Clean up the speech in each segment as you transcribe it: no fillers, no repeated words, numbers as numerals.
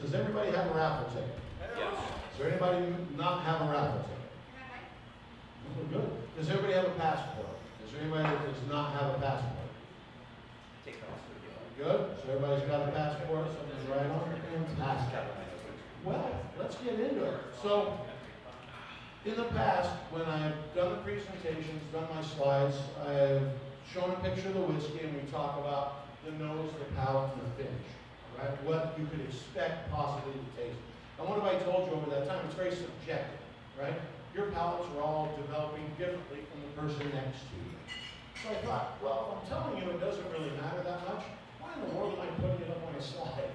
Does everybody have a raffle ticket? Yes. Does there anybody not have a raffle ticket? Oh, good. Does everybody have a passport? Is there anybody that does not have a passport? Take that off. Good. So everybody's got a passport. Something's right on it. Fantastic. Well, let's get into it. So, in the past, when I've done the presentations, done my slides, I've shown a picture of the whiskey and we talk about the nose, the palate, and the finish. Right? What you could expect possibly to taste. And what have I told you over that time? It's very subjective, right? Your palates are all developing differently from the person next to you. So I thought, well, if I'm telling you it doesn't really matter that much, why in the world am I putting it up on a slide?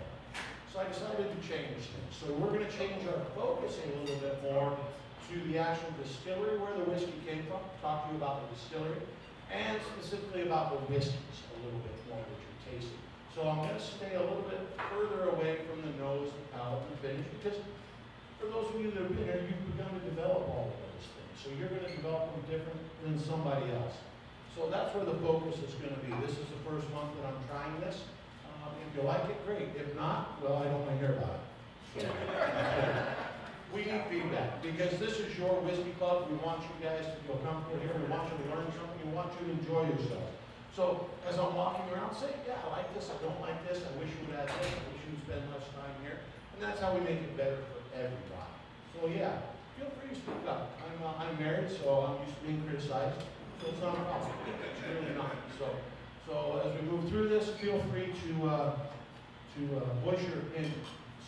So I decided to change things. So we're going to change our focus a little bit more to the actual distillery where the whiskey came from, talk to you about the distillery, and specifically about the whiskeys a little bit more that you're tasting. So I'm going to stay a little bit further away from the nose, the palate, and the finish, because for those of you that have been here, you've begun to develop all of those things. So you're going to develop them different than somebody else. So that's where the focus is going to be. This is the first month that I'm trying this. If you like it, great. If not, well, I don't want to hear about it. So, we need feedback because this is your whiskey club. We want you guys to feel comfortable here. We want you to learn something. We want you to enjoy yourself. So as I'm walking around, say, yeah, I like this. I don't like this. I wish you would add this. I wish you would spend less time here. And that's how we make it better for everybody. So yeah, feel free to speak up. I'm married, so I'm used to being criticized. So it's not a problem. It's really not. So as we move through this, feel free to voice your opinion.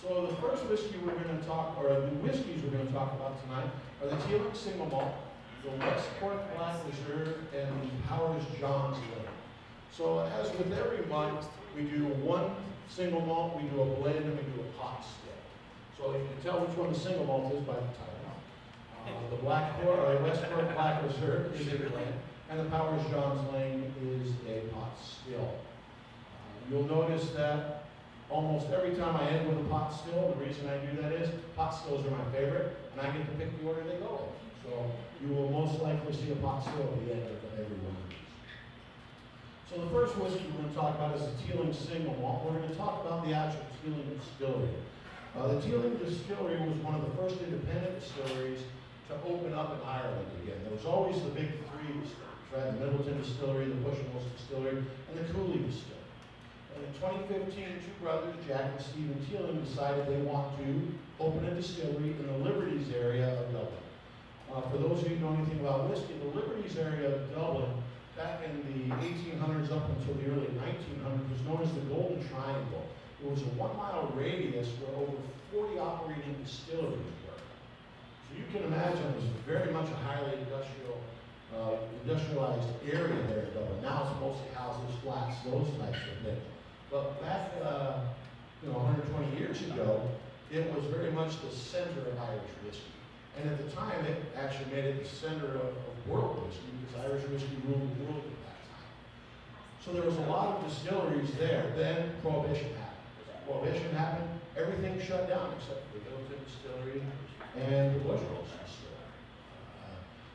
So the first whiskey we're going to talk, or the whiskeys we're going to talk about tonight, are the Teeling Single Malt, the Westport Black Reserve, and the Powers John's Liquor. So as with every month, we do one single malt, we do a blend, and we do a pot still. So you can tell which one the single malt is by the title. The Westport Black Reserve is a blend, and the Powers John's Lane is a pot still. You'll notice that almost every time I end with a pot still, the reason I do that is pot stills are my favorite, and I get to pick the order they go in. So you will most likely see a pot still at the end of every one of these. So the first whiskey we're going to talk about is the Teeling Single Malt. We're going to talk about the actual Teeling Distillery. The Teeling Distillery was one of the first independent distilleries to open up in Ireland again. There was always the big three distilleries, right? The Middleton Distillery, the Bushmills Distillery, and the Cooley Distillery. And in 2015, two brothers, Jack and Stephen Teeling, decided they want to open a distillery in the Liberties area of Dublin. For those of you who know anything about whiskey, the Liberties area of Dublin, back in the 1800s up until the early 1900s, was known as the Golden Triangle. It was a 1 mile radius where over 40 operating distilleries were. So you can imagine it was very much a highly industrialized area there in Dublin. Now it's mostly houses, flats, those types of things. But back 120 years ago, it was very much the center of Irish whiskey. And at the time, it actually made it the center of world whiskey because Irish whiskey ruled the world at that time. So there was a lot of distilleries there. Then Prohibition happened. Prohibition happened, everything shut down except for the Middleton Distillery and the Bushmills Distillery.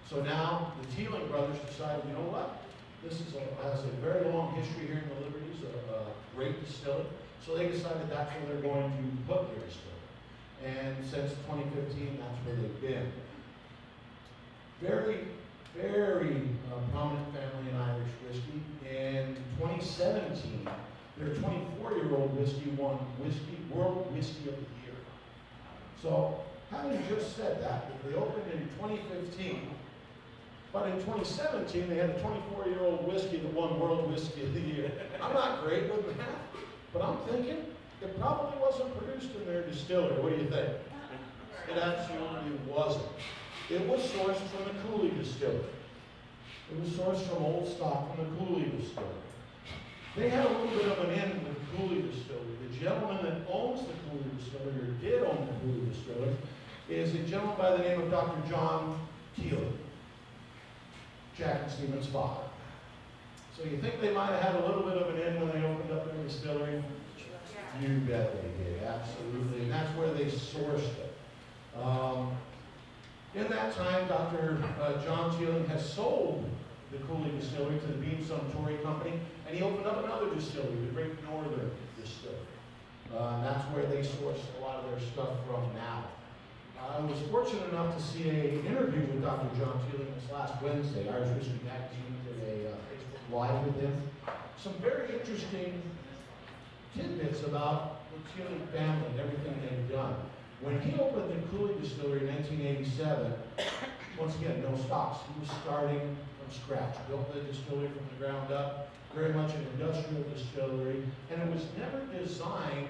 So now the Teeling brothers decided, you know what? This has a very long history here in the Liberties, a great distillery. So they decided that's where they're going to put their distillery. And since 2015, that's where they've been. Very, very prominent family in Irish whiskey. In 2017, their 24-year-old whiskey won World Whiskey of the Year. So, having just said that they opened in 2015, but in 2017 they had a 24-year-old whiskey that won World Whiskey of the Year. I'm not great with math, but I'm thinking it probably wasn't produced in their distillery. What do you think? It absolutely wasn't. It was sourced from the Cooley Distillery. It was sourced from old stock from the Cooley Distillery. They had a little bit of an in with the Cooley Distillery. The gentleman that owns the Cooley Distillery, or did own the Cooley Distillery, is a gentleman by the name of Dr. John Teeling, Jack and Stephen's father. So you think they might have had a little bit of an in when they opened up their distillery? You bet they did, absolutely. And that's where they sourced it. In that time, Dr. John Teeling has sold the Cooley Distillery to the Beam Suntory Company, and he opened up another distillery, the Great Northern Distillery. And that's where they sourced a lot of their stuff from now. I was fortunate enough to see an interview with Dr. John Teeling this last Wednesday. Irish Whiskey Magazine did a Facebook Live with him. Some very interesting tidbits about the Teeling family and everything they've done. When he opened the Cooley Distillery in 1987, once again, no stocks. He was starting from scratch, built the distillery from the ground up, very much an industrial distillery, and it was never designed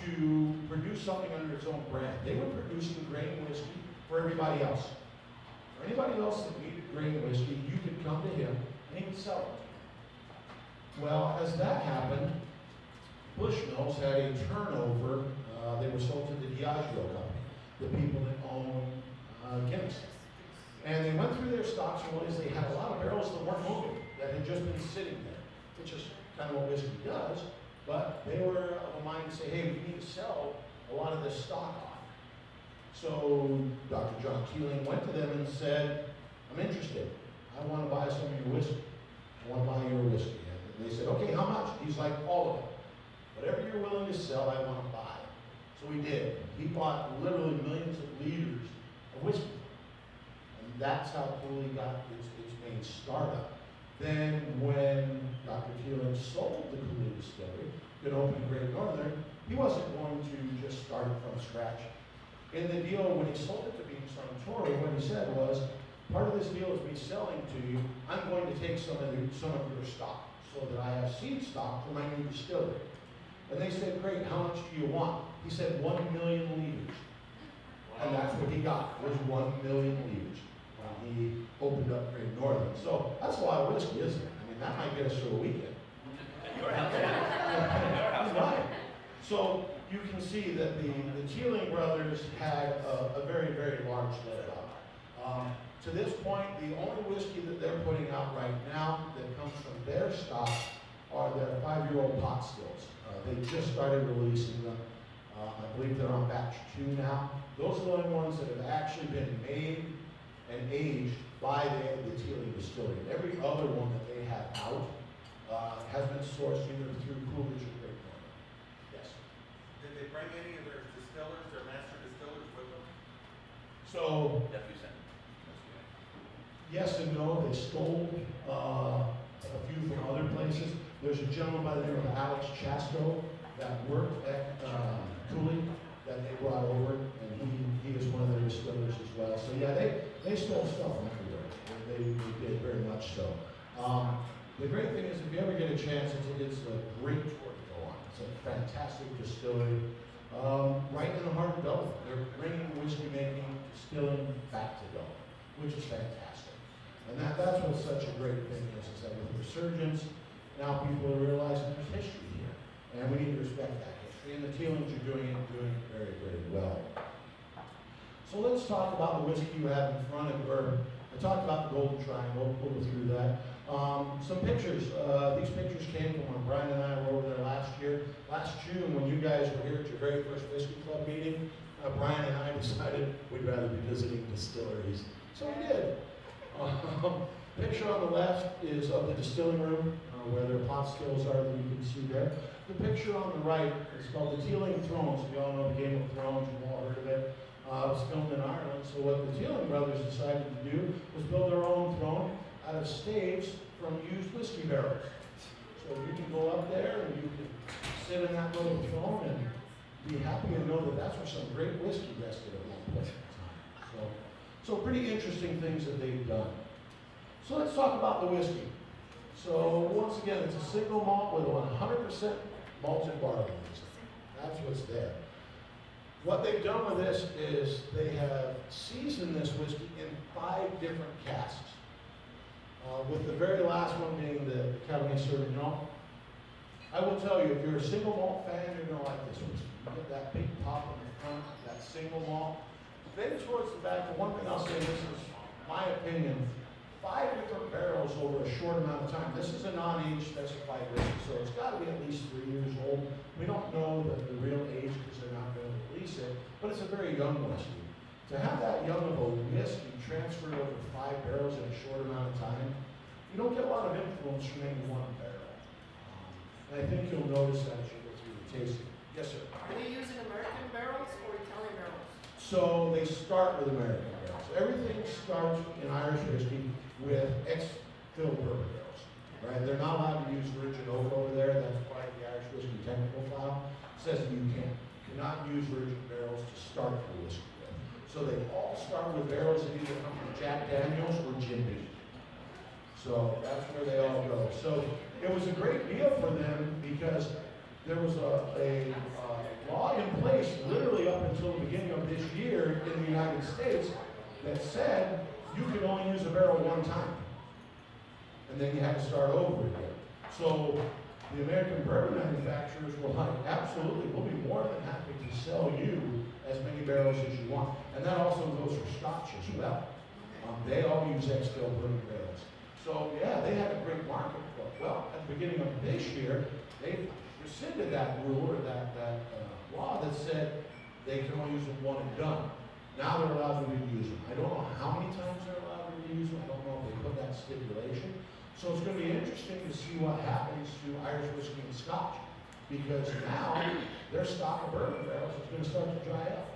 to produce something under its own brand. They were producing grain whiskey for everybody else. For anybody else that needed grain whiskey, you could come to him and he would sell it. Well, as that happened, Bushmills had a turnover. They were sold to the Diageo company, the people that own Guinness. And they went through their stocks and realized they had a lot of barrels that weren't moving, that had just been sitting there, which is kind of what whiskey does. But they were of a mind to say, hey, we need to sell a lot of this stock off. So Dr. John Teeling went to them and said, I'm interested. I want to buy some of your whiskey. I want to buy your whiskey. And they said, okay, how much? He's like, all of it. Whatever you're willing to sell, I want to buy. So he did. He bought literally millions of liters of whiskey. And that's how Cooley got its main startup. Then when Dr. Teeling sold the Cooley Distillery and opened Great Northern, he wasn't going to just start it from scratch. In the deal, when he sold it to Beam Suntory, what he said was, part of this deal is me selling to you, I'm going to take some of your stock so that I have seed stock for my new distillery. And they said, great, how much do you want? He said 1 million liters. And that's what he got, was 1 million liters. He opened up Great Northern. So that's a lot of whiskey, isn't it? I mean, that might get us through a weekend. Your house. Your house. Right. So you can see that the Teeling brothers had a very, very large leg up. To this point, the only whiskey that they're putting out right now that comes from their stock are their 5-year-old pot stills. They just started releasing them. I believe they're on batch 2 now. Those are the only ones that have actually been made and aged by the Teeling Distillery. Every other one that they have out has been sourced either through Coolidge or Great Northern. Yes. Did they bring any of their distillers, their master distillers with them? So, Nephew sent. yes and no. They stole a few from other places. There's a gentleman by the name of Alex Chasto that worked at Cooley that they brought over, and he is one of their distillers as well. So yeah, they stole stuff from everywhere. They did very much so. The great thing is, if you ever get a chance, it's a great tour to go on. It's a fantastic distillery, right in the heart of Dublin. They're bringing whiskey making, distilling back to Dublin, which is fantastic. And that's what's such a great thing is that with resurgence, now people are realizing there's history here, and we need to respect that history. And the Teelings are doing it very, very well. So let's talk about the whiskey you have in front of you. I talked about the Golden Triangle. We'll go through that. Some pictures. These pictures came from when Brian and I were over there last year. Last June, when you guys were here at your very first whiskey club meeting, Brian and I decided we'd rather be visiting distilleries. So we did. Picture on the left is of the distilling room, where their pot stills are that you can see there. The picture on the right is called the Teeling Thrones. We all know the Game of Thrones, you've all heard of it. It was filmed in Ireland. So what the Teeling brothers decided to do was build their own throne out of staves from used whiskey barrels. So you can go up there and you can sit in that little throne and be happy to know that that's where some great whiskey rested at one point in time. So pretty interesting things that they've done. So let's talk about the whiskey. So once again, it's a single malt with 100% malted barley. That's what's there. What they've done with this is they have seasoned this whiskey in 5 different casks. With the very last one being the Cabernet Sauvignon. I will tell you, if you're a single malt fan, you're going to like this whiskey. You get that big pop on the front, that single malt. Then towards the back, the one thing I'll say, this is my opinion, 5 different barrels over a short amount of time. This is a non-age specified whiskey, so it's got to be at least 3 years old. We don't know the real age because they're not going to release it, but it's a very young whiskey. To have that young of a whiskey transferred over 5 barrels in a short amount of time, you don't get a lot of influence from any one barrel. And I think you'll notice that as you go through the tasting. Yes, sir. Are they using American barrels or So they start with American barrels. Everything starts in Irish whiskey with ex-filled bourbon barrels, right? They're not allowed to use virgin oak over there. That's part of the Irish whiskey technical file. It says that you cannot use virgin barrels to start the whiskey with. So they all start with barrels that either come from Jack Daniels or Jim Beam. So that's where they all go. So it was a great deal for them because there was a law in place literally up until the beginning of this year in the United States that said you could only use a barrel one time. And then you had to start over again. So the American bourbon manufacturers were like, absolutely, we'll be more than happy to sell you as many barrels as you want. And that also goes for Scotch as well. They all use ex-filled bourbon barrels. So yeah, they had a great market for it. Well, at the beginning of this year, they rescinded that rule or that law that said they can only use them one and done. Now they're allowed to reuse them. I don't know how many times they're allowed to reuse them. I don't know if they put that stipulation. So it's going to be interesting to see what happens to Irish whiskey and Scotch, because now their stock of bourbon barrels is going to start to dry up.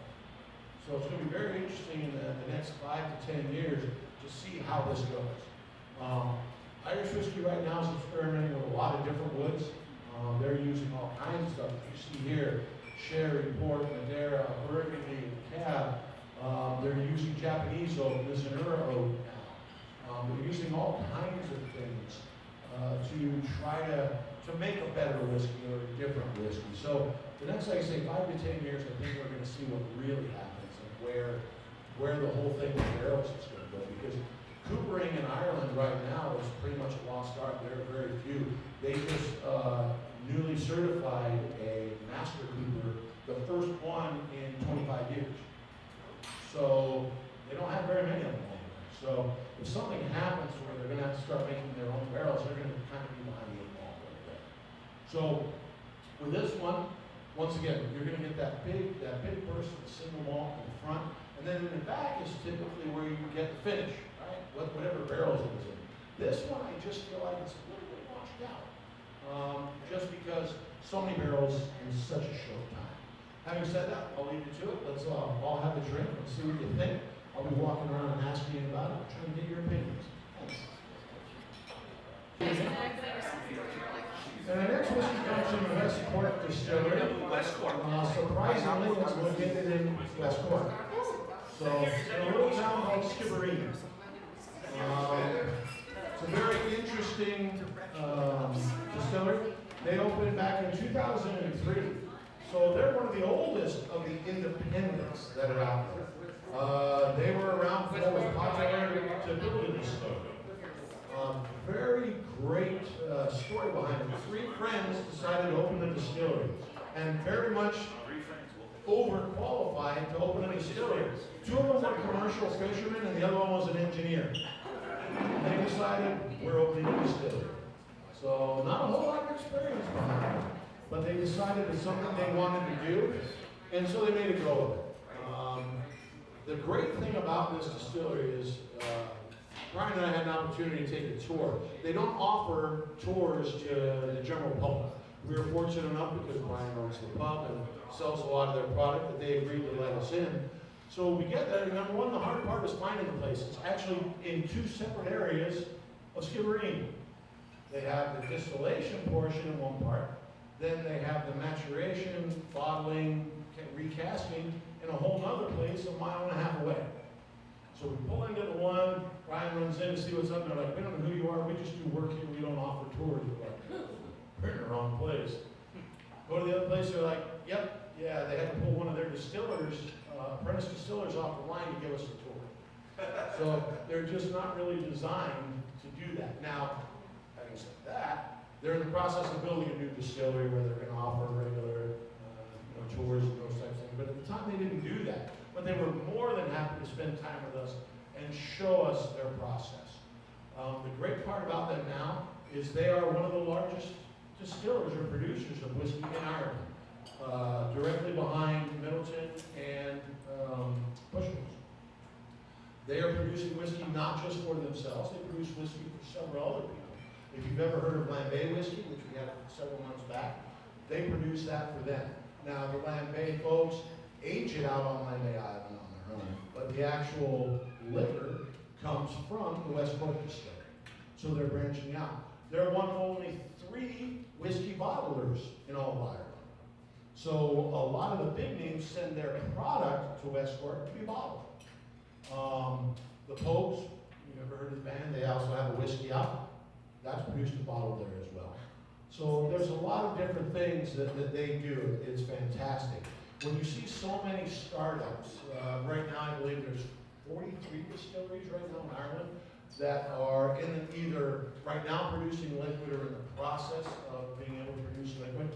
So it's going to be very interesting in the next 5 to 10 years to see how this goes. Irish whiskey right now is experimenting with a lot of different woods. They're using all kinds of stuff that you see here: sherry, port, Madeira, Burgundy, cab. They're using Japanese oak, Mizunara oak now. They're using all kinds of things to try to make a better whiskey or a different whiskey. So the next, like I say, 5 to 10 years, I think we're going to see what really happens and where the whole thing with barrels is going to go. Because coopering in Ireland right now is pretty much a lost art. There are very few. They just newly certified a master cooper, the first one in 25 years. So they don't have very many of them anymore. So if something happens where they're going to have to start making their own barrels, they're going to kind of be behind the eight ball a little bit. So with this one, once again, you're going to get that big burst of single malt in the front, and then in the back is typically where you get the finish, right? Whatever barrels it is in. This one, I just feel like it's a little bit washed out, just because so many barrels in such a short time. Having said that, I'll leave you to it. Let's all have a drink and see what you think. I'll be walking around and asking you about it, trying to get your opinions. Thanks. And the next whiskey comes from the West Cork Distillery. West Cork. Surprisingly, it's located in West Cork. So, in a little town called Skibbereen. It's a very interesting distillery. They opened back in 2003. So they're one of the oldest of the independents that are out there. They were around before it was popular to build a distillery. Very great story behind it. 3 friends decided to open a distillery, and very much overqualified to open a distillery. 2 of them were commercial fishermen, and the other one was an engineer. They decided, we're opening a distillery. So not a whole lot of experience behind it, but they decided it's something they wanted to do, and so they made a go of it. The great thing about this distillery is, Brian and I had an opportunity to take a tour. They don't offer tours to the general public. We were fortunate enough, because Brian owns the pub and sells a lot of their product, that they agreed to let us in. So we get there, and number one, the hard part is finding the place. It's actually in 2 separate areas of Skibbereen. They have the distillation portion in one part, then they have the maturation, bottling, recasting in a whole other place 1.5 miles away. So we pull into the one, Brian runs in to see what's up, and they're like, we don't know who you are, we just do work here, we don't offer tours. We're like, we're in the wrong place. Go to the other place, they're like, yep, yeah, they had to pull one of their distillers, apprentice distillers off the line to give us a tour. So they're just not really designed to do that. Now, having said that, they're in the process of building a new distillery where they're going to offer regular tours and those types of things. But at the time, they didn't do that. But they were more than happy to spend time with us and show us their process. The great part about them now is they are one of the largest distillers or producers of whiskey in Ireland, directly behind Middleton and Bushmills. They are producing whiskey not just for themselves, they produce whiskey for several other people. If you've ever heard of Lambay whiskey, which we had several months back, they produce that for them. Now, the Lambay folks, age it out on Monday Island on their own, but the actual liquor comes from the West Cork distillery. So they're branching out. They're one of only 3 whiskey bottlers in all of Ireland. So a lot of the big names send their product to West Cork to be bottled. The Pogues, you ever heard of the band? They also have a whiskey out. That's produced and bottled there as well. So there's a lot of different things that they do. It's fantastic. When you see so many startups, right now I believe there's 43 distilleries right now in Ireland that are in either right now producing liquid or in the process of being able to produce liquid.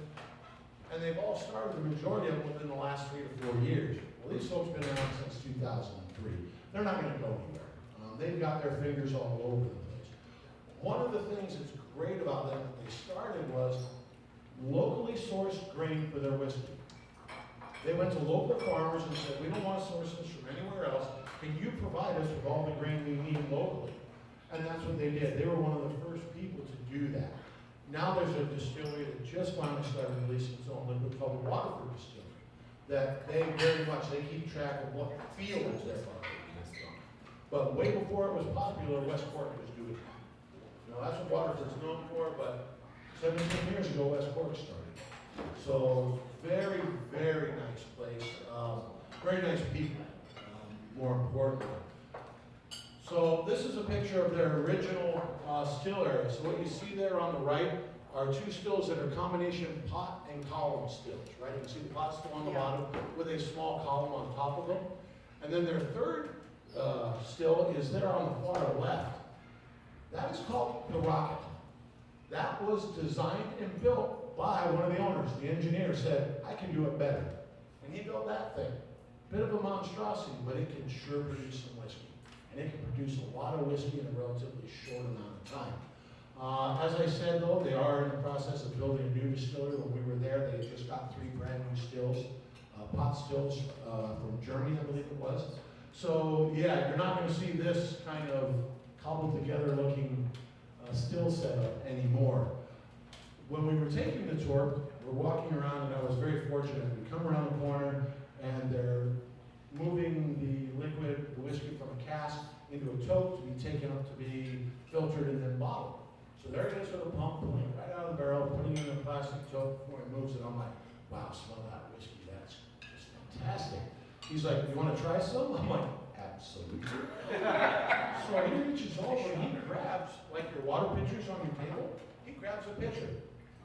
And they've all started, the majority of them, within the last 3 to 4 years. Well, these folks have been around since 2003. They're not going to go anywhere. They've got their fingers all over the place. One of the things that's great about them that they started was locally sourced grain for their whiskey. They went to local farmers and said, we don't want to source this from anywhere else. Can you provide us with all the grain we need locally? And that's what they did. They were one of the first people to do that. Now there's a distillery that just finally started releasing its own liquid called the Waterford Distillery. That they very much, they keep track of what fields they're from. But way before it was popular, West Cork was doing it. You know, that's what Waterford's known for, but 17 years ago, West Cork started. So very, very nice place. Very nice people, more importantly. So this is a picture of their original still area. So what you see there on the right are 2 stills that are a combination pot and column stills, right? You can see the pot still on the bottom with a small column on top of them. And then their third still is there on the far left. That is called the Rocket. That was designed and built by one of the owners. The engineer said, I can do it better. And he built that thing. Bit of a monstrosity, but it can sure produce some whiskey. And it can produce a lot of whiskey in a relatively short amount of time. As I said though, they are in the process of building a new distillery. When we were there, they just got 3 brand new stills, pot stills from Germany, I believe it was. So yeah, you're not going to see this kind of cobbled together looking still setup anymore. When we were taking the tour, we're walking around and I was very fortunate. We come around the corner and they're moving the liquid, the whiskey from a cask into a tote to be taken up to be filtered and then bottled. So there it is with a pump pulling it right out of the barrel, putting it in a plastic tote before it moves it. I'm like, wow, smell that whiskey, that's just fantastic. He's like, you want to try some? I'm like, absolutely. So he reaches over and he grabs, like your water pitchers on your table, he grabs a pitcher,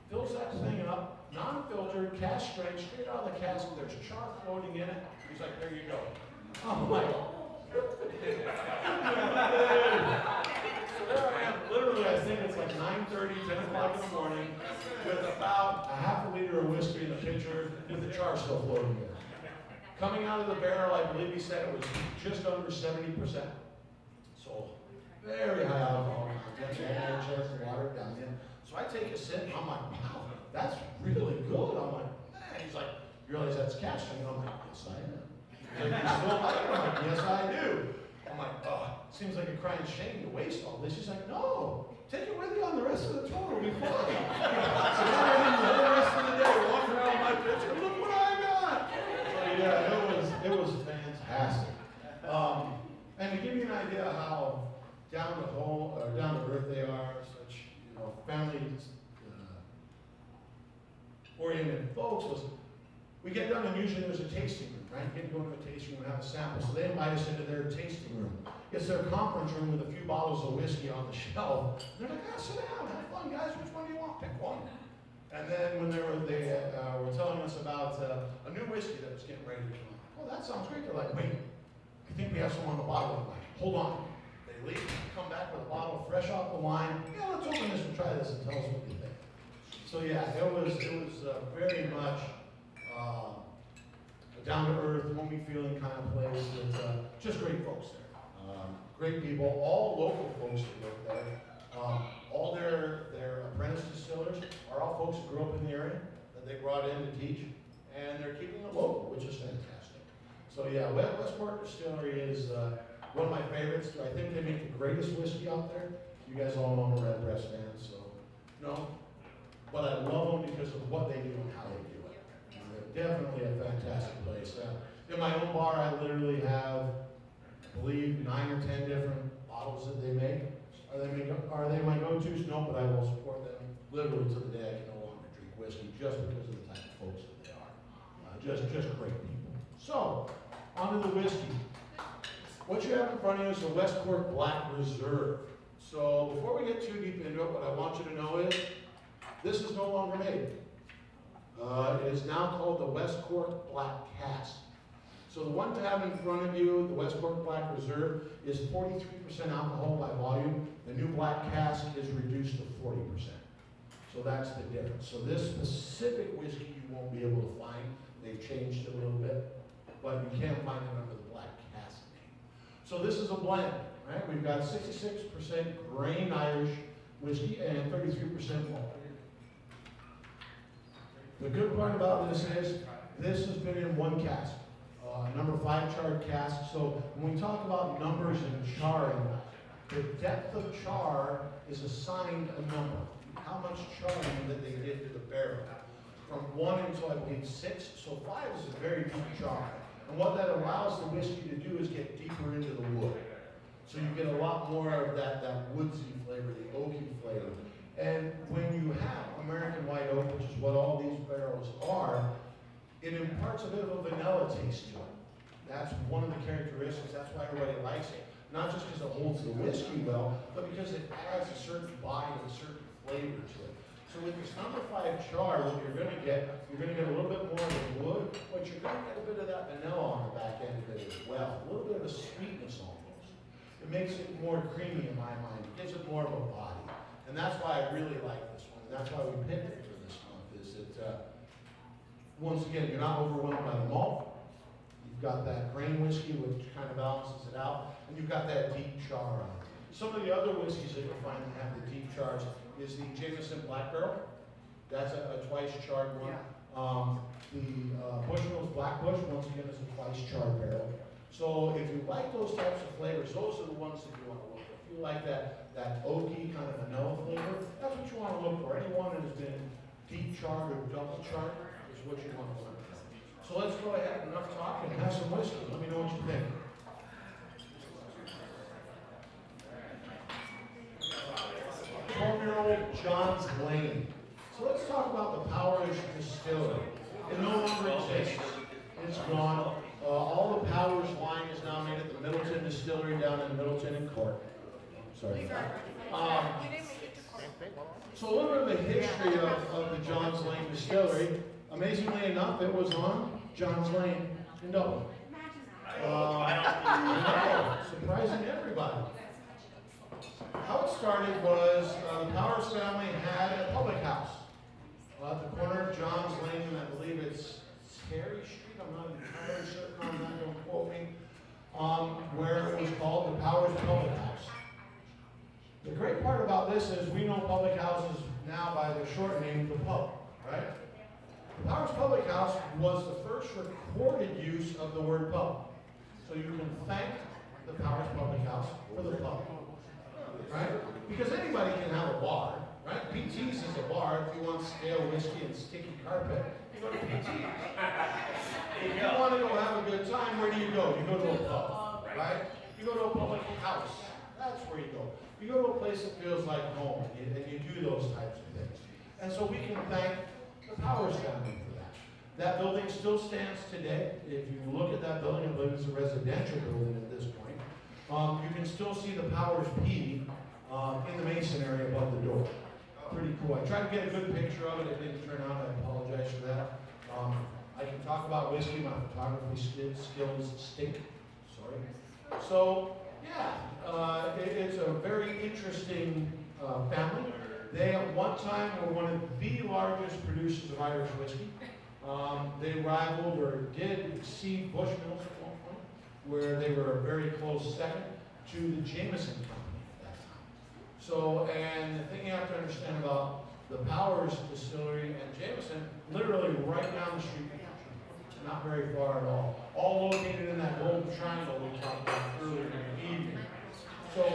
fills that thing up, non-filtered, cask strength, straight out of the cask, there's char floating in it. He's like, there you go. I'm like, so there I am, literally I think it's like 9:30, 10 o'clock in the morning, with about a half a liter of whiskey in the pitcher, with the char still floating in it. Coming out of the barrel, I believe he said it was just under 70%. So very high alcohol content, so I had a chance to water it down in. So I take a sip, and I'm like, wow, that's really good. I'm like, man. He's like, you realize that's cask strength? I'm like, yes, I am. He's like, you still like it? I'm like, yes, I do. I'm like, oh, seems like a crying shame to waste all this. He's like, no, take it with you on the rest of the tour. It'll be fun. So then I did the whole rest of the day walking around with my pitcher. Look what I got. So yeah, it was fantastic. And to give you an idea of how down to earth they are, such family oriented folks, was we get done and usually there's a tasting room, right? You get to go to a tasting room and have a sample. So they invite us into their tasting room. It's their conference room with a few bottles of whiskey on the shelf. They're like, sit down, have fun, guys. Which one do you want? Pick one. And then when they were telling us about a new whiskey that was getting ready to come out. Oh, that sounds great. They're like, wait, I think we have some on the bottle. I'm like, hold on. They leave, come back with a bottle fresh off the line. Yeah, let's open this and try this and tell us what you think. So yeah, it was very much a down-to-earth, homey feeling kind of place with just great folks there. Great people, all local folks that work there. All their apprentice distillers are all folks who grew up in the area that they brought in to teach, and they're keeping it local, which is fantastic. So yeah, West Cork Distillery is one of my favorites. I think they make the greatest whiskey out there. You guys all know I'm a Redbreast fan, so no. But I love them because of what they do and how they do it. They're definitely a fantastic place. In my own bar, I literally have, I believe, 9 or 10 different bottles that they make. Are they my go-tos? No, but I will support them literally to the day I can no longer drink whiskey just because of the type of folks that they are. Just great people. So, on to the whiskey. What you have in front of you is a West Cork Black Reserve. So, before we get too deep into it, what I want you to know is this is no longer made. It is now called the West Cork Black Cask. So the one tab in front of you, the West Cork Black Reserve, is 43% alcohol by volume. The new Black Cask is reduced to 40%. So that's the difference. So this specific whiskey you won't be able to find. They've changed it a little bit, but you can find it under the Black Cask name. So this is a blend, right? We've got 66% grain Irish whiskey and 33% malt. The good part about this is this has been in one cask. Number 5 charred cask. So when we talk about numbers and charring, the depth of char is assigned a number. How much charring that they did to the barrel. From 1 until I believe 6. So 5 is a very deep char. And what that allows the whiskey to do is get deeper into the wood. So you get a lot more of that woodsy flavor, the oaky flavor. And when you have American white oak, which is what all these barrels are, it imparts a bit of a vanilla taste to it. That's one of the characteristics. That's why everybody likes it. Not just because it holds the whiskey well, but because it adds a certain body and a certain flavor to it. So with this number 5 char, what you're going to get a little bit more of the wood, but you're going to get a bit of that vanilla on the back end of it as well. A little bit of a sweetness almost. It makes it more creamy in my mind. It gives it more of a body. And that's why I really like this one. And that's why we picked it for this month, is it, once again, you're not overwhelmed by the malt. You've got that grain whiskey, which kind of balances it out. And you've got that deep char on it. Some of the other whiskeys that you'll find that have the deep chars is the Jameson Black Barrel. That's a twice charred one. The Bushmills Black Bush, once again, is a twice charred barrel. So if you like those types of flavors, those are the ones that you want to look for. If you like that oaky kind of vanilla flavor, that's what you want to look for. Anyone that has been deep charred or double charred is what you want to look for. So let's go ahead, enough talk, and have some whiskey. Let me know what you think. 12-year-old John's Lane. So let's talk about the Powers Distillery. It no longer exists. It's gone. All the Powers line is now made at the Middleton Distillery down in Middleton and Cork. Sorry. So a little bit of the history of the John's Lane Distillery. Amazingly enough, it was on John's Lane in Dublin. Surprising everybody. How it started was the Powers family had a public house at the corner of John's Lane, and I believe it's Terry Street. I'm not entirely certain on that, don't quote me. Where it was called the Powers Public House. The great part about this is we know public houses now by their short name, the pub, right? The Powers Public House was the first recorded use of the word pub. So you can thank the Powers Public House for the pub, right? Because anybody can have a bar, right? PT's is a bar. If you want stale whiskey and sticky carpet, you go to PT's. If you want to go have a good time, where do you go? You go to a pub, right? You go to a public house. That's where you go. You go to a place that feels like home, and you do those types of things. And so we can thank the Powers family for that. That building still stands today. If you look at that building, I believe it's a residential building at this point. You can still see the Powers P in the Mason area above the door. Pretty cool. I tried to get a good picture of it. It didn't turn out. I apologize for that. I can talk about whiskey. My photography skills stink. Sorry. So, yeah, it's a very interesting family. They at one time were one of the largest producers of Irish whiskey. They rivaled or did exceed Bushmills at one point, where they were a very close second to the Jameson Company at that time. So, and the thing you have to understand about the Powers Distillery and Jameson, literally right down the street, not very far at all located in that golden triangle we talked about earlier in the evening. So,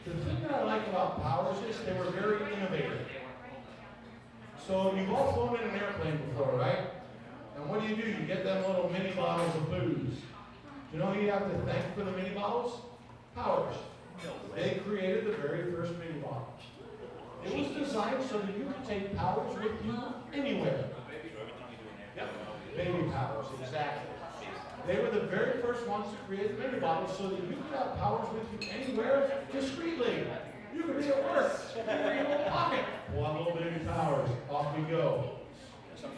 the thing that I like about Powers is they were very innovative. So you've all flown in an airplane before, right? And what do? You get them little mini bottles You know who you have to thank for the mini bottles? Powers. They created the very first mini bottle. It was designed so that you could take Powers with you anywhere. Yep. Baby Powers, exactly. They were the very first ones to create the mini bottles so that you could have Powers with you anywhere discreetly. You could be at work, you could be in your pocket. One little baby Powers, off we go.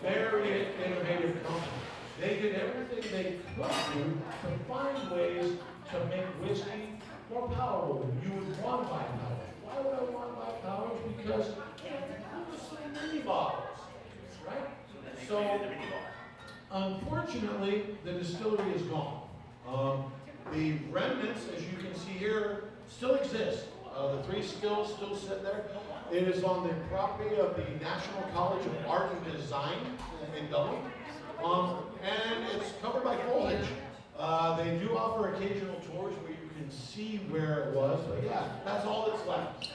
Very innovative company. They did everything they could do to find ways to make whiskey more palatable. You would want to buy Powers. Why would I want to buy Powers? Because it's mini bottles, right? So, unfortunately, the distillery is gone. The remnants, as you can see here, still exist. The 3 stills still sit there. It is on the property of the National College of Art and Design in Dublin. And it's covered by foliage. They do offer occasional tours where you can see where it was, but yeah, that's all that's left.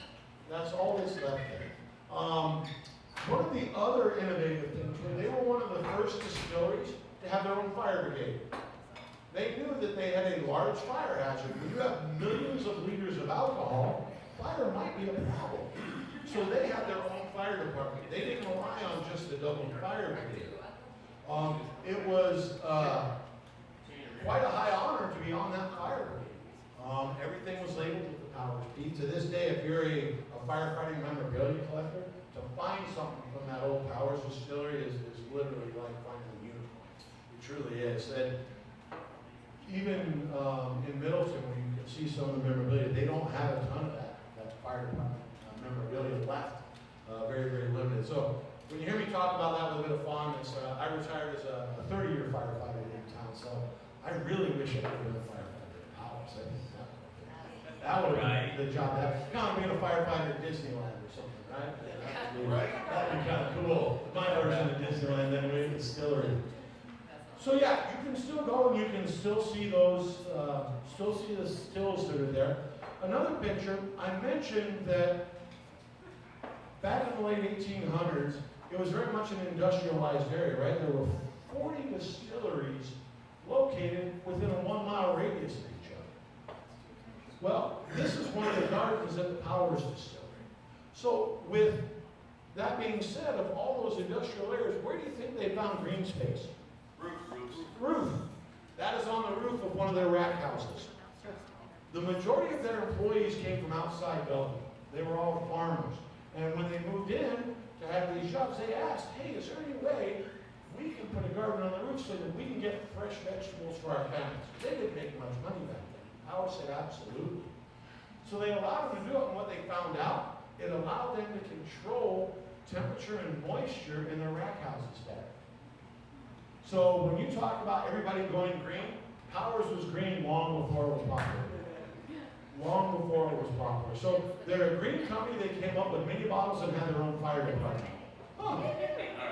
That's all that's left there. One of the other innovative things was they were one of the first distilleries to have their own fire brigade. They knew that they had a large fire hazard. When you have millions of liters of alcohol, fire might be a problem. So they had their own fire department. They didn't rely on just the Dublin Fire Brigade. It was quite a high honor to be on that fire brigade. Everything was labeled with the Powers P. To this day, if you're a firefighting memorabilia collector, to find something from that old Powers distillery is literally like finding a unicorn. It truly is. And even in Middleton, where you can see some of the memorabilia, they don't have a ton of that fire department memorabilia left. Very, very limited. So when you hear me talk about that with a bit of fondness, I retired as a 30-year firefighter in town, so I really wish I could have been a firefighter at Powers. I think that would have been the job. Kind of being a firefighter at Disneyland or something, right? That would be kind of cool. My version of Disneyland, then we're in the distillery. So yeah, you can still go and you can still see those, still see the stills that are there. Another picture, I mentioned that back in the late 1800s, it was very much an industrialized area, right? There were 40 distilleries located within a 1-mile radius of each other. Well, this is one of the gardens at the Powers Distillery. So with that being said, of all those industrial areas, where do you think they found green space? Roof. That is on the roof of one of their rack houses. The majority of their employees came from outside Dublin. They were all farmers. And when they moved in to have these jobs, they asked, hey, is there any way we can put a garden on the roof so that we can get fresh vegetables for our families? They didn't make much money back then. Howard said, absolutely. So they allowed them to do it, and what they found out, it allowed them to control temperature and moisture in their rack houses better. So when you talk about everybody going green, Powers was green long before it was popular. Long before it was popular. So they're a green company. They came up with mini bottles and had their own fire department. Huh.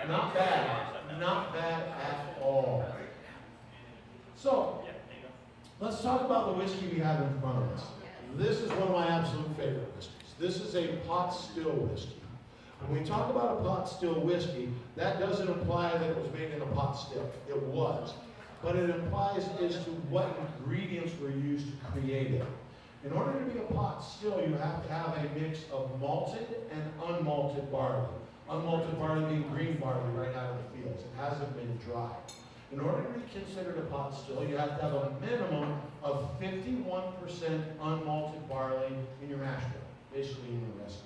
Not bad. Not bad at all. So let's talk about the whiskey we have in front of us. This is one of my absolute favorite whiskeys. This is a pot still whiskey. When we talk about a pot still whiskey, that doesn't imply that it was made in a pot still. It was. But it implies as to what ingredients were used to create it. In order to be a pot still, you have to have a mix of malted and unmalted barley. Unmalted barley being green barley right out of the fields. It hasn't been dried. In order to be considered a pot still, you have to have a minimum of 51% unmalted barley in your mash bill, basically in your recipe.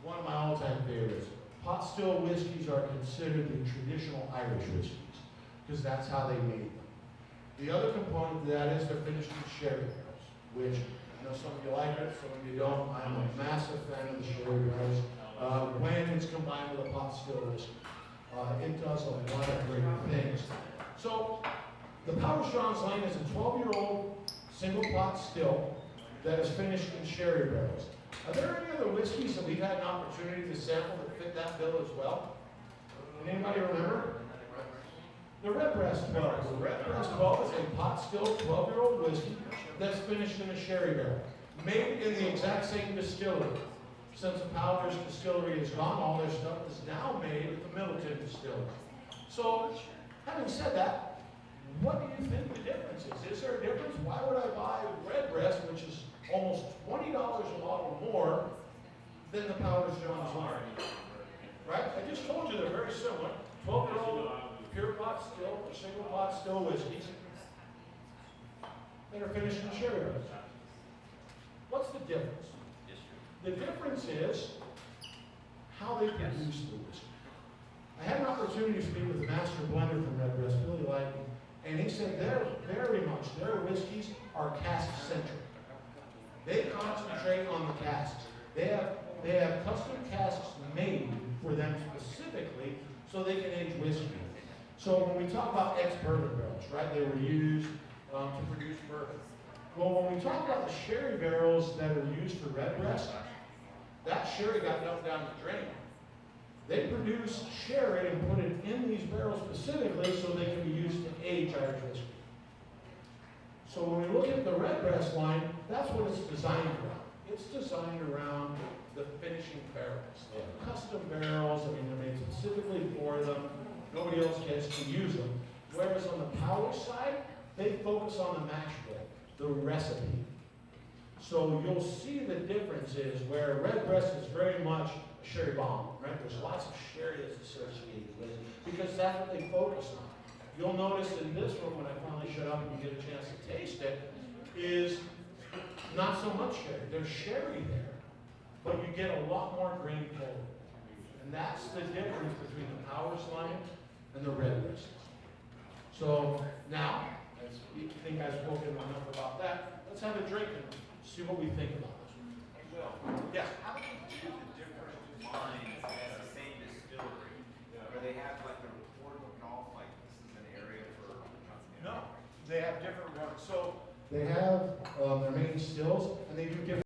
One of my all-time favorites. Pot still whiskeys are considered the traditional Irish whiskeys, because that's how they made them. The other component to that is they're finished in sherry barrels, which I know some of you like it, some of you don't. I'm a massive fan of the sherry barrels when it's combined with a pot still whiskey. It does a lot of great things. So the Powers John's Lane is a 12-year-old single pot still that is finished in sherry barrels. Are there any other whiskeys that we've had an opportunity to sample that fit that bill as well? Anybody remember? The Redbreast 12. The Redbreast 12 is a pot still 12-year-old whiskey that's finished in a sherry barrel, made in the exact same distillery. Since the Powers Distillery is gone, all their stuff is now made at the Middleton Distillery. So, having said that, what do you think the difference is? Is than the Powers Jones line. Right? I just told you they're very similar. 12-year-old pure pot still or single pot still whiskeys that are finished in sherry barrels. What's the difference? The difference is how they produce the whiskey. I had an opportunity to speak with the master blender from Redbreast, Billy Lighton, and he said their whiskeys are cask-centric. They concentrate on the casks. They have custom casks made for them specifically so they can age whiskey. So when we talk about ex-bourbon barrels, right, they were used to produce bourbon. Well, when we talk about the sherry barrels that are used for Redbreast, that sherry got dumped down the drain. They produce sherry and put it in these barrels specifically so they can be used to age Irish whiskey. So when we look at the Redbreast line, that's what it's designed around. It's designed around the finishing barrels. They have custom barrels, I mean, they're made specifically for them. Nobody else gets to use them. Whereas on the Power side, they focus on the mash bill, the recipe. So you'll see the difference is where Redbreast is very much a sherry bomb, right? There's lots of sherry that's associated with it because that's what they focus on. You'll notice in this room when I finally shut up and you get a chance to taste it, is not so much sherry. There's sherry there, but you get a lot more grain pull. And that's the difference between the Powers line and the Redbreast line. So now, as you think I've spoken enough about that, let's have a drink and see what we think about this. Well, Yeah. how do you do the different lines as the same distillery? Where they have like the report looking off like this is an area for. No, they have different runs. So they have their main stills, and they do different